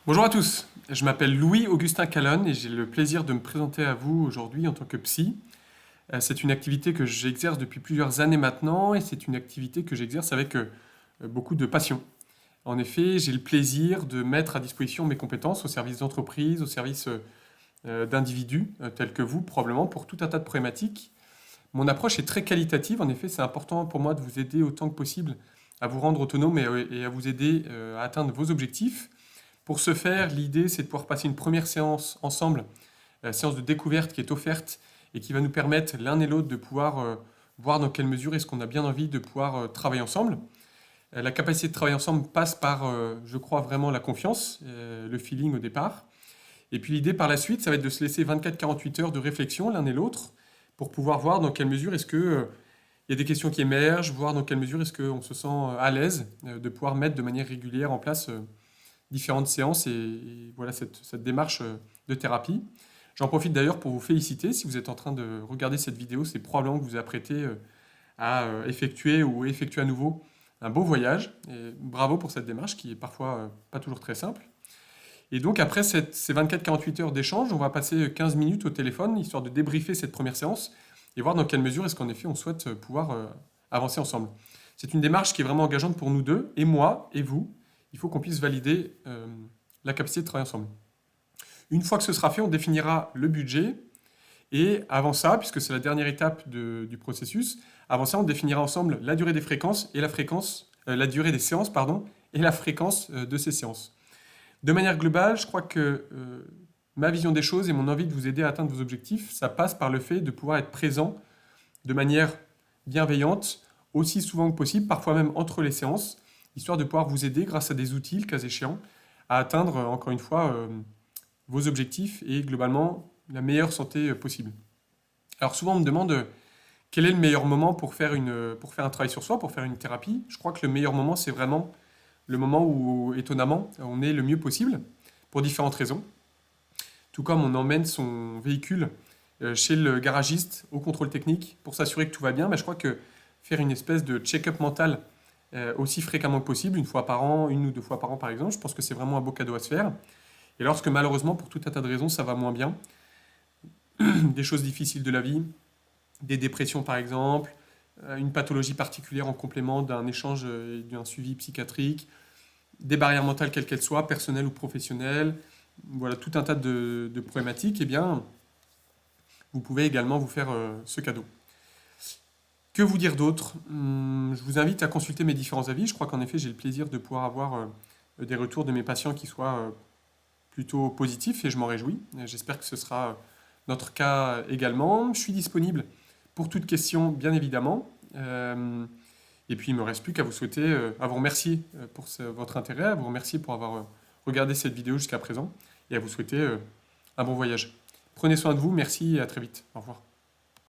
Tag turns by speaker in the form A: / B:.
A: Bonjour à tous, je m'appelle Louis-Augustin Calonne et j'ai le plaisir de me présenter à vous aujourd'hui en tant que psy. C'est une activité que j'exerce depuis plusieurs années maintenant et c'est une activité que j'exerce avec beaucoup de passion. En effet, j'ai le plaisir de mettre à disposition mes compétences au service d'entreprises, au service d'individus tels que vous probablement pour tout un tas de problématiques. Mon approche est très qualitative, en effet c'est important pour moi de vous aider autant que possible à vous rendre autonome et à vous aider à atteindre vos objectifs. Pour ce faire, l'idée, c'est de pouvoir passer une première séance ensemble, la séance de découverte qui est offerte et qui va nous permettre l'un et l'autre de pouvoir voir dans quelle mesure est-ce qu'on a bien envie de pouvoir travailler ensemble. La capacité de travailler ensemble passe par, je crois, vraiment la confiance, le feeling au départ. Et puis l'idée par la suite, ça va être de se laisser 24-48 heures de réflexion l'un et l'autre pour pouvoir voir dans quelle mesure est-ce que il y a des questions qui émergent, voir dans quelle mesure est-ce qu'on se sent à l'aise de pouvoir mettre de manière régulière en place différentes séances et voilà cette démarche de thérapie. J'en profite d'ailleurs pour vous féliciter. Si vous êtes en train de regarder cette vidéo, c'est probablement que vous vous apprêtez à effectuer ou effectuer à nouveau un beau voyage. Et bravo pour cette démarche qui est parfois pas toujours très simple. Et donc après ces 24-48 heures d'échange, on va passer 15 minutes au téléphone, histoire de débriefer cette première séance et voir dans quelle mesure est-ce qu'en effet on souhaite pouvoir avancer ensemble. C'est une démarche qui est vraiment engageante pour nous deux, et moi, et vous. Il faut qu'on puisse valider la capacité de travailler ensemble. Une fois que ce sera fait, on définira le budget. Et avant ça, puisque c'est la dernière étape du processus, avant ça, on définira ensemble la durée des fréquences et la durée des séances, pardon, et la fréquence de ces séances. De manière globale, je crois que ma vision des choses et mon envie de vous aider à atteindre vos objectifs, ça passe par le fait de pouvoir être présent de manière bienveillante, aussi souvent que possible, parfois même entre les séances, histoire de pouvoir vous aider grâce à des outils, le cas échéant, à atteindre, encore une fois, vos objectifs et globalement la meilleure santé possible. Alors souvent on me demande quel est le meilleur moment pour faire un travail sur soi, pour faire une thérapie. Je crois que le meilleur moment, c'est vraiment le moment où, étonnamment, on est le mieux possible, pour différentes raisons. Tout comme on emmène son véhicule chez le garagiste au contrôle technique pour s'assurer que tout va bien, mais je crois que faire une espèce de check-up mental aussi fréquemment que possible, une fois par an, une ou deux fois par an par exemple, je pense que c'est vraiment un beau cadeau à se faire. Et lorsque malheureusement, pour tout un tas de raisons, ça va moins bien, des choses difficiles de la vie, des dépressions par exemple, une pathologie particulière en complément d'un échange et d'un suivi psychiatrique, des barrières mentales quelles qu'elles soient, personnelles ou professionnelles, voilà tout un tas de problématiques, eh bien, vous pouvez également vous faire ce cadeau. Que vous dire d'autre? Je vous invite à consulter mes différents avis. Je crois qu'en effet, j'ai le plaisir de pouvoir avoir des retours de mes patients qui soient plutôt positifs et je m'en réjouis. J'espère que ce sera notre cas également. Je suis disponible pour toute question, bien évidemment. Et puis, il ne me reste plus qu'à vous souhaiter, à vous remercier pour votre intérêt, à vous remercier pour avoir regardé cette vidéo jusqu'à présent et à vous souhaiter un bon voyage. Prenez soin de vous, merci et à très vite. Au revoir.